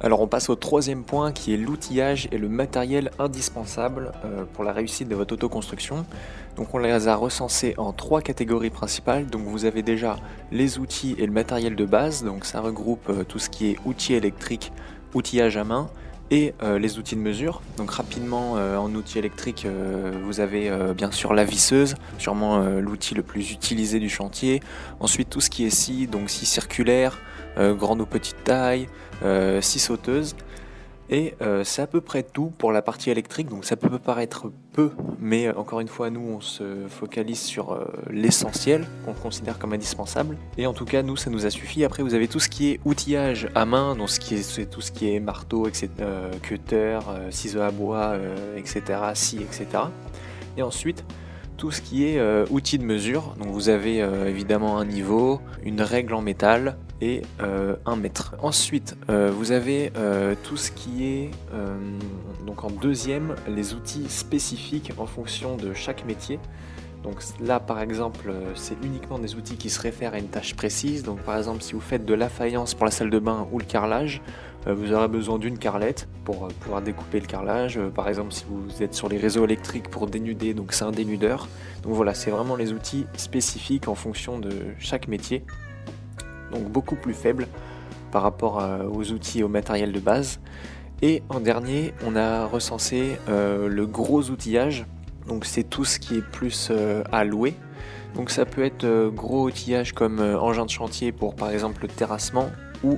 Alors on passe au troisième point qui est l'outillage et le matériel indispensable pour la réussite de votre autoconstruction. Donc on les a recensés en trois catégories principales. Donc vous avez déjà les outils et le matériel de base, donc ça regroupe tout ce qui est outils électriques, outillage à main et les outils de mesure. Donc rapidement en outils électriques vous avez bien sûr la visseuse, sûrement l'outil le plus utilisé du chantier. Ensuite tout ce qui est scie, donc scie circulaire, grande ou petite taille, scie sauteuse. Et c'est à peu près tout pour la partie électrique, donc ça peut paraître peu, mais encore une fois, nous, on se focalise sur l'essentiel, qu'on considère comme indispensable. Et en tout cas, nous, ça nous a suffi. Après, vous avez tout ce qui est outillage à main, donc c'est tout ce qui est marteau, etc., cutter, ciseaux à bois, etc., scie, etc. Et ensuite, tout ce qui est outils de mesure. Donc vous avez évidemment un niveau, une règle en métal et un mètre. Ensuite, vous avez tout ce qui est, donc en deuxième, les outils spécifiques en fonction de chaque métier. Donc là par exemple c'est uniquement des outils qui se réfèrent à une tâche précise. Donc par exemple si vous faites de la faïence pour la salle de bain ou le carrelage, vous aurez besoin d'une carrelette pour pouvoir découper le carrelage. Par exemple si vous êtes sur les réseaux électriques pour dénuder, donc c'est un dénudeur. Donc voilà, c'est vraiment les outils spécifiques en fonction de chaque métier. Donc beaucoup plus faible par rapport aux outils et au matériel de base. Et en dernier on a recensé le gros outillage. Donc c'est tout ce qui est plus à louer. Donc ça peut être gros outillage comme engin de chantier pour par exemple le terrassement ou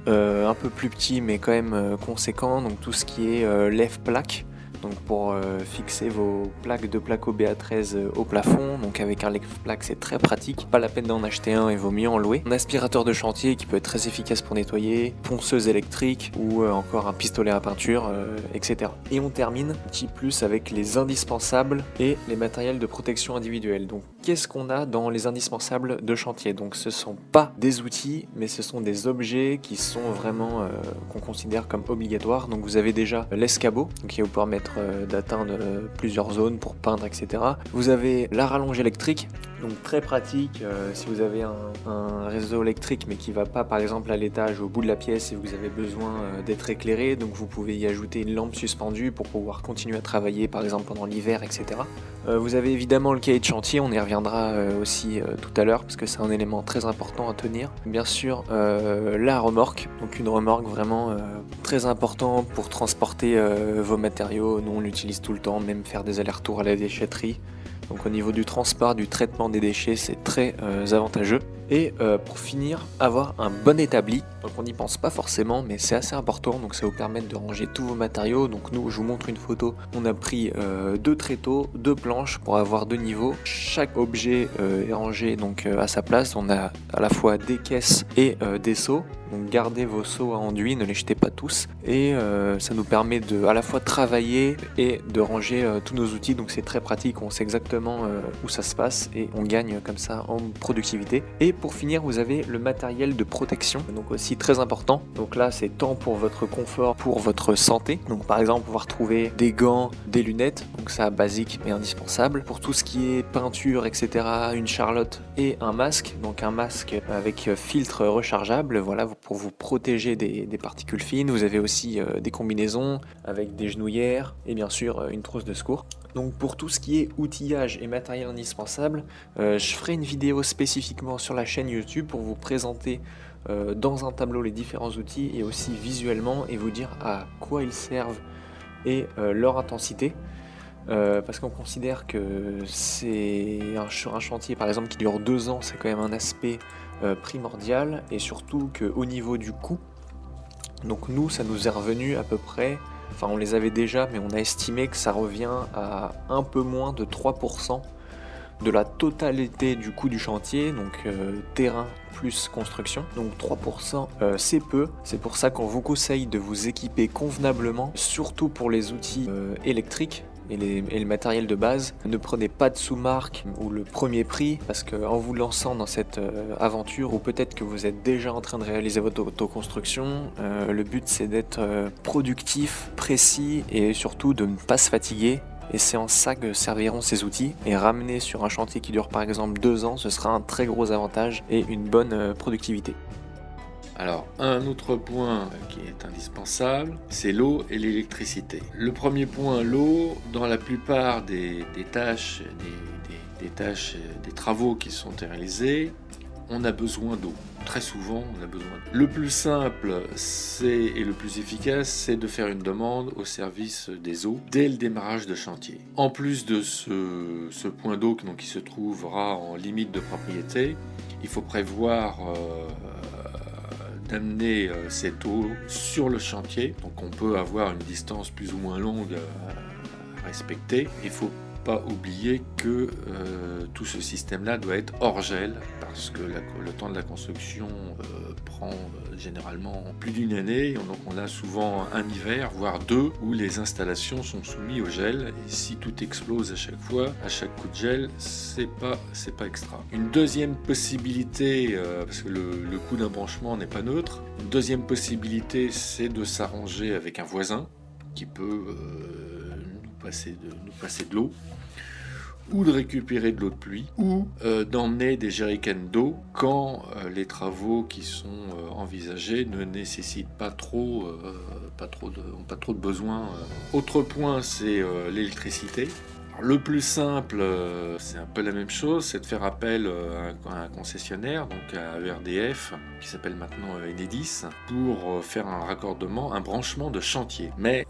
un peu plus petit mais quand même conséquent. Donc tout ce qui est lève-plaque. Donc pour fixer vos plaques de placo BA13 au plafond, donc avec un lève-plaque c'est très pratique, pas la peine d'en acheter un et vaut mieux en louer. Un aspirateur de chantier qui peut être très efficace pour nettoyer, ponceuse électrique ou encore un pistolet à peinture, etc. Et on termine un petit plus avec les indispensables et les matériels de protection individuelle. Donc qu'est-ce qu'on a dans les indispensables de chantier? Donc ce sont pas des outils mais ce sont des objets qui sont vraiment qu'on considère comme obligatoires. Donc vous avez déjà l'escabeau qui va vous permettre d'atteindre plusieurs zones pour peindre, etc. Vous avez la rallonge électrique, donc très pratique si vous avez un réseau électrique mais qui va pas par exemple à l'étage au bout de la pièce et vous avez besoin d'être éclairé, donc vous pouvez y ajouter une lampe suspendue pour pouvoir continuer à travailler par exemple pendant l'hiver, etc. Vous avez évidemment le cahier de chantier, on y reviendra aussi tout à l'heure parce que c'est un élément très important à tenir. Bien sûr la remorque, donc une remorque vraiment très important pour transporter vos matériaux. Nous on l'utilise tout le temps, même faire des allers-retours à la déchetterie. Donc au niveau du transport, du traitement des déchets, c'est très avantageux. Et pour finir, avoir un bon établi. Donc on n'y pense pas forcément, mais c'est assez important. Donc ça va vous permettre de ranger tous vos matériaux. Donc nous, je vous montre une photo. On a pris deux tréteaux, deux planches pour avoir deux niveaux. Chaque objet est rangé donc à sa place. On a à la fois des caisses et des seaux. Donc gardez vos seaux à enduit, ne les jetez pas tous. Et ça nous permet de à la fois travailler et de ranger tous nos outils. Donc c'est très pratique, on sait exactement où ça se passe et on gagne comme ça en productivité. Et pour finir, vous avez le matériel de protection, donc aussi très important. Donc là, c'est tant pour votre confort, pour votre santé. Donc par exemple, pouvoir trouver des gants, des lunettes, donc ça basique mais indispensable. Pour tout ce qui est peinture, etc., une charlotte et un masque. Donc un masque avec filtre rechargeable, voilà, pour vous protéger des particules fines. Vous avez aussi des combinaisons avec des genouillères et bien sûr une trousse de secours. Donc pour tout ce qui est outillage et matériel indispensable, je ferai une vidéo spécifiquement sur la chaîne YouTube pour vous présenter dans un tableau les différents outils et aussi visuellement et vous dire à quoi ils servent et leur intensité. Parce qu'on considère que c'est un chantier par exemple qui dure 2 ans, c'est quand même un aspect primordial et surtout qu'au niveau du coût, donc nous ça nous est revenu à peu près, enfin on les avait déjà mais on a estimé que ça revient à un peu moins de 3% de la totalité du coût du chantier, donc terrain plus construction. Donc 3% c'est peu, c'est pour ça qu'on vous conseille de vous équiper convenablement, surtout pour les outils électriques et le matériel de base. Ne prenez pas de sous-marque ou le premier prix parce qu'en vous lançant dans cette aventure ou peut-être que vous êtes déjà en train de réaliser votre autoconstruction, le but c'est d'être productif, précis et surtout de ne pas se fatiguer. Et c'est en ça que serviront ces outils. Et ramener sur un chantier qui dure par exemple 2 ans, ce sera un très gros avantage et une bonne productivité. Alors, un autre point qui est indispensable, c'est l'eau et l'électricité. Le premier point, l'eau, dans la plupart des tâches, des travaux qui sont réalisés, on a besoin d'eau. Très souvent, on a besoin d'eau. Le plus simple et le plus efficace, c'est de faire une demande au service des eaux dès le démarrage de chantier. En plus de ce point d'eau qui se trouvera en limite de propriété, il faut prévoir d'amener cette eau sur le chantier. Donc on peut avoir une distance plus ou moins longue à respecter. Il faut pas oublier que tout ce système-là doit être hors gel parce que le temps de la construction prend généralement plus d'une année. Donc on a souvent un hiver, voire deux, où les installations sont soumises au gel. Et si tout explose à chaque fois, à chaque coup de gel, c'est pas extra. Une deuxième possibilité, parce que le coût d'un branchement n'est pas neutre, une deuxième possibilité, c'est de s'arranger avec un voisin qui peut nous passer de l'eau, ou de récupérer de l'eau de pluie, ou d'emmener des jerrycans d'eau quand les travaux qui sont envisagés ne nécessitent pas trop de besoin. Autre point, c'est l'électricité. Le plus simple, c'est un peu la même chose, c'est de faire appel à un concessionnaire, donc à ERDF, qui s'appelle maintenant Enedis, pour faire un raccordement, un branchement de chantier. Mais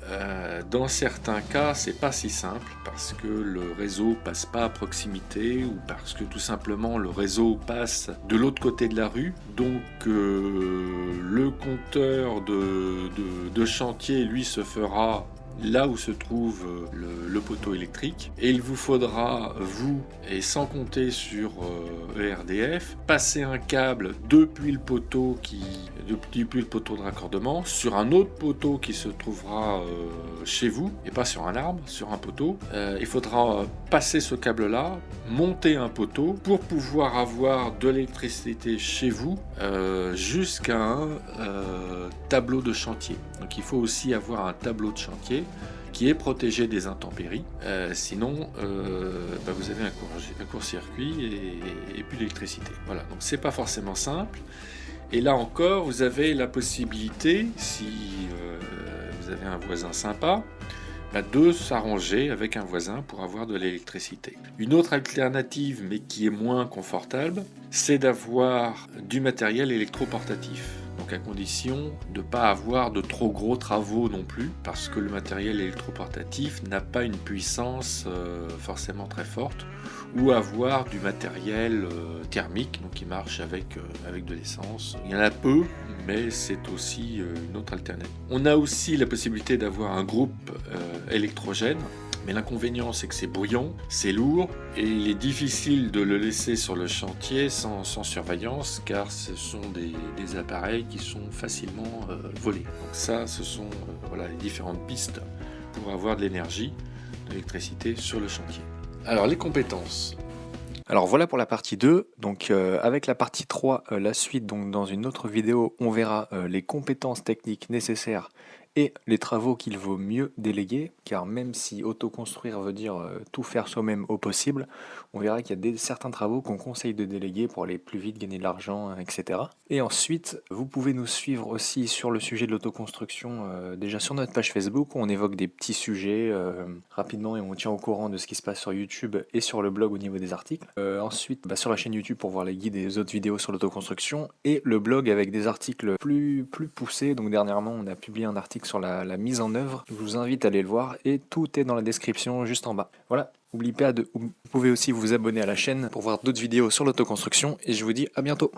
dans certains cas, c'est pas si simple, parce que le réseau passe pas à proximité, ou parce que tout simplement le réseau passe de l'autre côté de la rue, donc le compteur de chantier, lui, se fera là où se trouve le poteau électrique, et il vous faudra, vous, et sans compter sur ERDF, passer un câble depuis le poteau de raccordement sur un autre poteau qui se trouvera chez vous, et pas sur un arbre, sur un poteau. Il faudra passer ce câble-là, monter un poteau pour pouvoir avoir de l'électricité chez vous jusqu'à un tableau de chantier. Donc il faut aussi avoir un tableau de chantier qui est protégé des intempéries, sinon vous avez un court-circuit et plus d'électricité. Voilà, donc c'est pas forcément simple. Et là encore, vous avez la possibilité, si vous avez un voisin sympa, de s'arranger avec un voisin pour avoir de l'électricité. Une autre alternative, mais qui est moins confortable, c'est d'avoir du matériel électroportatif. Donc à condition de ne pas avoir de trop gros travaux non plus, parce que le matériel électroportatif n'a pas une puissance forcément très forte, ou avoir du matériel thermique, donc qui marche avec de l'essence. Il y en a peu, mais c'est aussi une autre alternative. On a aussi la possibilité d'avoir un groupe électrogène, mais l'inconvénient c'est que c'est bruyant, c'est lourd, et il est difficile de le laisser sur le chantier sans surveillance, car ce sont des appareils qui sont facilement volés. Donc ça, ce sont les différentes pistes pour avoir de l'énergie, de l'électricité sur le chantier. Alors les compétences. Alors voilà pour la partie 2, donc avec la partie 3, la suite, donc dans une autre vidéo, on verra les compétences techniques nécessaires et les travaux qu'il vaut mieux déléguer, car même si autoconstruire veut dire tout faire soi-même au possible, on verra qu'il y a certains travaux qu'on conseille de déléguer pour aller plus vite, gagner de l'argent, etc. Et ensuite, vous pouvez nous suivre aussi sur le sujet de l'autoconstruction, déjà sur notre page Facebook, où on évoque des petits sujets rapidement et on tient au courant de ce qui se passe sur YouTube et sur le blog au niveau des articles. Ensuite, sur la chaîne YouTube pour voir les guides et les autres vidéos sur l'autoconstruction, et le blog avec des articles plus poussés. Donc dernièrement, on a publié un article sur la mise en œuvre. Je vous invite à aller le voir et tout est dans la description juste en bas. Voilà, n'oubliez pas vous pouvez aussi vous abonner à la chaîne pour voir d'autres vidéos sur l'autoconstruction et je vous dis à bientôt.